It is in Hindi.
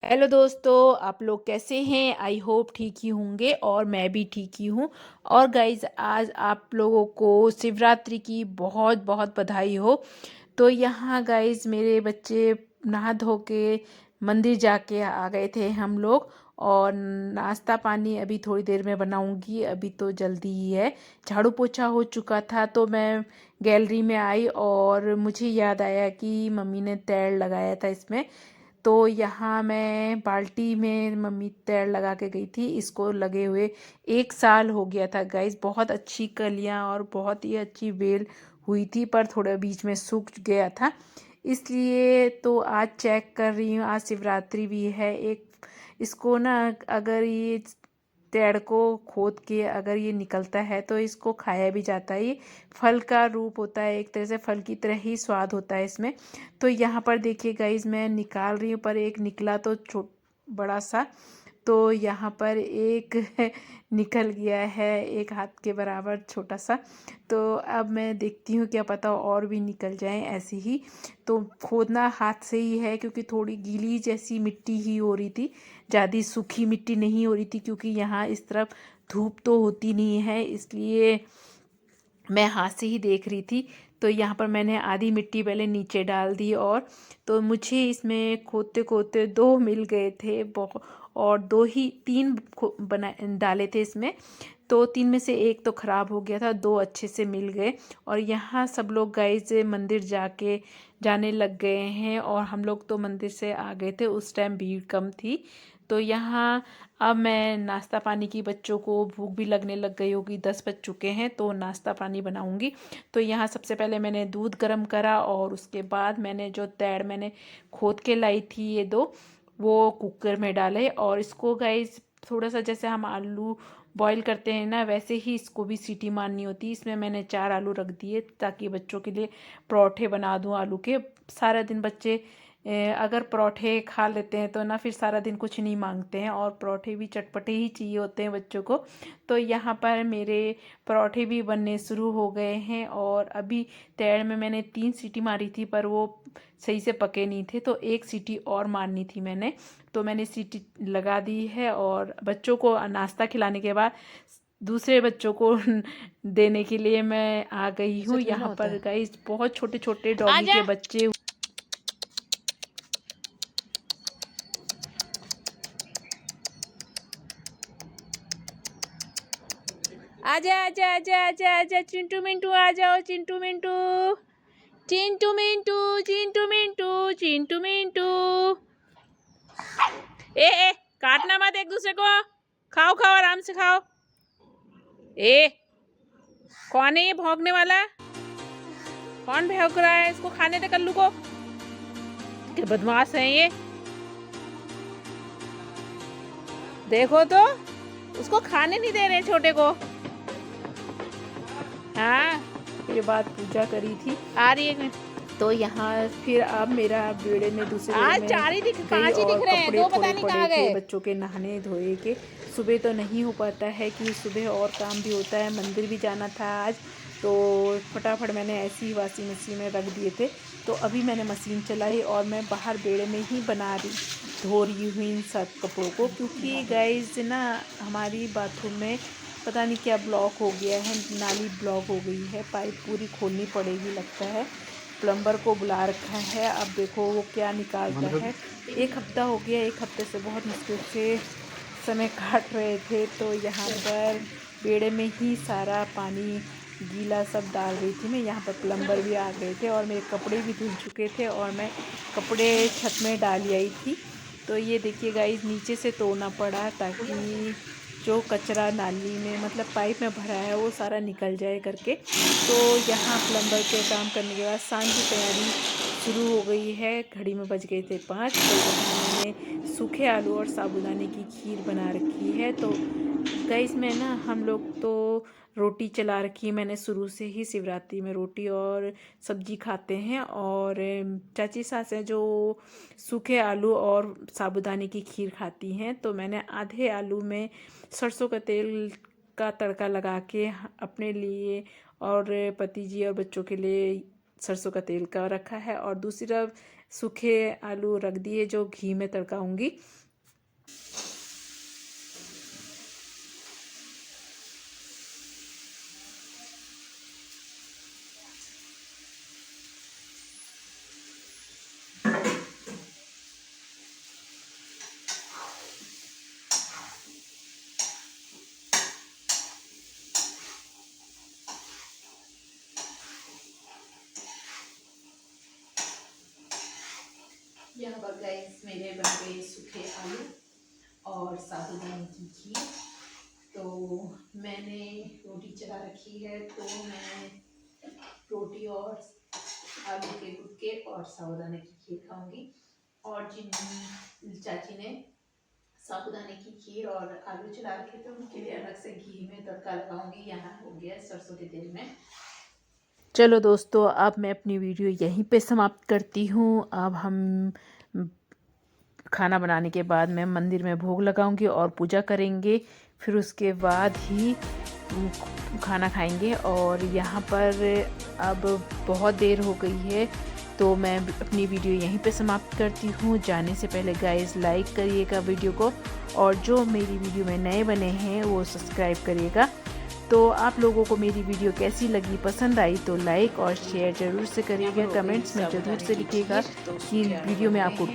हेलो दोस्तों, आप लोग कैसे हैं? आई होप ठीक ही होंगे और मैं भी ठीक ही हूँ। और गाइज आज आप लोगों को शिवरात्रि की बहुत बहुत बधाई हो। तो यहाँ गाइज मेरे बच्चे नहा धो के मंदिर जाके आ गए थे हम लोग। और नाश्ता पानी अभी थोड़ी देर में बनाऊंगी, अभी तो जल्दी ही है। झाड़ू पोछा हो चुका था तो मैं गैलरी में आई और मुझे याद आया कि मम्मी ने तेल लगाया था इसमें। तो यहाँ मैं बाल्टी में मम्मी तेल लगा के गई थी, इसको लगे हुए 1 साल हो गया था गाइस। बहुत अच्छी कलियाँ और बहुत ही अच्छी बेल हुई थी, पर थोड़ा बीच में सूख गया था, इसलिए तो आज चेक कर रही हूँ। आज शिवरात्रि भी है एक, इसको ना अगर ये पेड़ को खोद के अगर ये निकलता है तो इसको खाया भी जाता है। ये फल का रूप होता है, एक तरह से फल की तरह ही स्वाद होता है इसमें। तो यहाँ पर देखिए गाइज मैं निकाल रही हूँ, पर एक निकला तो छोट बड़ा सा। तो यहाँ पर एक निकल गया है, एक हाथ के बराबर छोटा सा। तो अब मैं देखती हूँ क्या पता और भी निकल जाएं ऐसी ही। तो खोदना हाथ से ही है क्योंकि थोड़ी गीली जैसी मिट्टी ही हो रही थी, ज़्यादा सूखी मिट्टी नहीं हो रही थी, क्योंकि यहाँ इस तरफ धूप तो होती नहीं है, इसलिए मैं हाथ से ही देख रही थी। तो यहाँ पर मैंने आधी मिट्टी पहले नीचे डाल दी, और तो मुझे इसमें खोदते खोदते दो मिल गए थे बहुत। और दो ही तीन बना डाले थे इसमें, तो तीन में से एक तो ख़राब हो गया था, दो अच्छे से मिल गए। और यहाँ सब लोग गए से मंदिर जाने लग गए हैं, और हम लोग तो मंदिर से आ गए थे, उस टाइम भीड़ कम थी। तो यहाँ अब मैं नाश्ता पानी की, बच्चों को भूख भी लगने लग गई होगी, 10 बज चुके हैं, तो नाश्ता पानी बनाऊंगी। तो यहाँ सबसे पहले मैंने दूध गर्म करा, और उसके बाद मैंने जो तेड़ मैंने खोद के लाई थी ये दो, वो कुकर में डाले। और इसको गाइस थोड़ा सा जैसे हम आलू बॉईल करते हैं ना, वैसे ही इसको भी सीटी मारनी होती है। इसमें मैंने 4 आलू रख दिए ताकि बच्चों के लिए परोठे बना दूं आलू के। सारा दिन बच्चे अगर परोठे खा लेते हैं तो ना फिर सारा दिन कुछ नहीं मांगते हैं, और परोठे भी चटपटे ही चाहिए होते हैं बच्चों को। तो यहाँ पर मेरे परोठे भी बनने शुरू हो गए हैं, और अभी तेड़ में मैंने 3 सीटी मारी थी, पर वो सही से पके नहीं थे, तो एक सीटी और मारनी थी मैंने। तो मैंने सीटी लगा दी है, और बच्चों को नाश्ता खिलाने के बाद दूसरे बच्चों को देने के लिए मैं आ गई हूँ। यहाँ पर गाइस बहुत छोटे छोटे डॉगी के बच्चे। आजा आजा आजा आजा आजा चिंटू मिंटू, आ जाओ चिंटू मिंटू, चिंटू मिंटू, चिंटू मिंटू, चिंटू मिंटू। ए काटना मत एक दूसरे को, खाओ खाओ आराम से खाओ। ए कौन है ये भौंकने वाला? कौन भौंक रहा है? इसको खाने दे कल्लू को, क्या बदमाश है ये। देखो तो उसको खाने नहीं दे रहे छोटे को। हाँ ये बात पूजा करी थी, आ रही है। तो यहाँ फिर अब मेरा बेड़े में दूसरे बेड़े में गई, और कपड़े थोड़े पड़े थे बच्चों के नहाने धोए के। सुबह तो नहीं हो पाता है कि सुबह और काम भी होता है, मंदिर भी जाना था आज, तो फटाफट मैंने ऐसी ही वॉशिंग मशीन में रख दिए थे। तो अभी मैंने मशीन चलाई और मैं बाहर बेड़े में ही धो रही हूँ इन सब कपड़ों को, क्योंकि गाइस ना हमारी बाथरूम में पता नहीं क्या ब्लॉक हो गया है, नाली ब्लॉक हो गई है, पाइप पूरी खोलनी पड़ेगी लगता है। प्लम्बर को बुला रखा है, अब देखो वो क्या निकालता है। 1 हफ्ता हो गया, 1 हफ्ते से बहुत मुश्किल से समय काट रहे थे। तो यहाँ पर पेड़े में ही सारा पानी गीला सब डाल रही थी मैं। यहाँ पर प्लम्बर भी आ गए थे, और मेरे कपड़े भी धुल चुके थे, और मैं कपड़े छत में डाल आई थी। तो ये देखिए गाइस नीचे से तोड़ना पड़ा, ताकि जो कचरा नाली में मतलब पाइप में भरा है वो सारा निकल जाए करके। तो यहाँ प्लम्बर के काम करने के बाद सांझ की तैयारी शुरू हो गई है। घड़ी में बज गए थे 5। तो यहाँ मैंने सूखे आलू और साबूदाने की खीर बना रखी है। तो गाइस में ना हम लोग तो रोटी चला रखी है मैंने शुरू से ही। शिवरात्रि में रोटी और सब्जी खाते हैं, और चाची सास हैं जो सूखे आलू और साबूदाने की खीर खाती हैं। तो मैंने आधे आलू में सरसों का तेल का तड़का लगा के अपने लिए और पति जी और बच्चों के लिए सरसों का तेल का रखा है और दूसरी तरफ सूखे आलू रख दिए जो घी में तड़काऊंगी। यहाँ पर गाइस मेरे बन गए सूखे आलू और साबुदाने की खीर। तो मैंने रोटी चला रखी है, तो मैं रोटी और आलू के गुटके और साबुदाने की खीर खाऊंगी। और जिन चाची ने साबुदाने की खीर और आलू चला रखे थे उनके लिए अलग से घी में तड़का लगाऊंगी। यहाँ हो गया सरसों के तेल में। चलो दोस्तों, अब मैं अपनी वीडियो यहीं पे समाप्त करती हूँ। अब हम खाना बनाने के बाद मैं मंदिर में भोग लगाऊंगी और पूजा करेंगे, फिर उसके बाद ही खाना खाएंगे। और यहाँ पर अब बहुत देर हो गई है, तो मैं अपनी वीडियो यहीं पे समाप्त करती हूँ। जाने से पहले गाइस लाइक करिएगा वीडियो को, और जो मेरी वीडियो में नए बने हैं वो सब्सक्राइब करिएगा। तो आप लोगों को मेरी वीडियो कैसी लगी, पसंद आई तो लाइक और शेयर ज़रूर से करिएगा। कमेंट्स में ज़रूर से लिखिएगा कि वीडियो में आपको क्या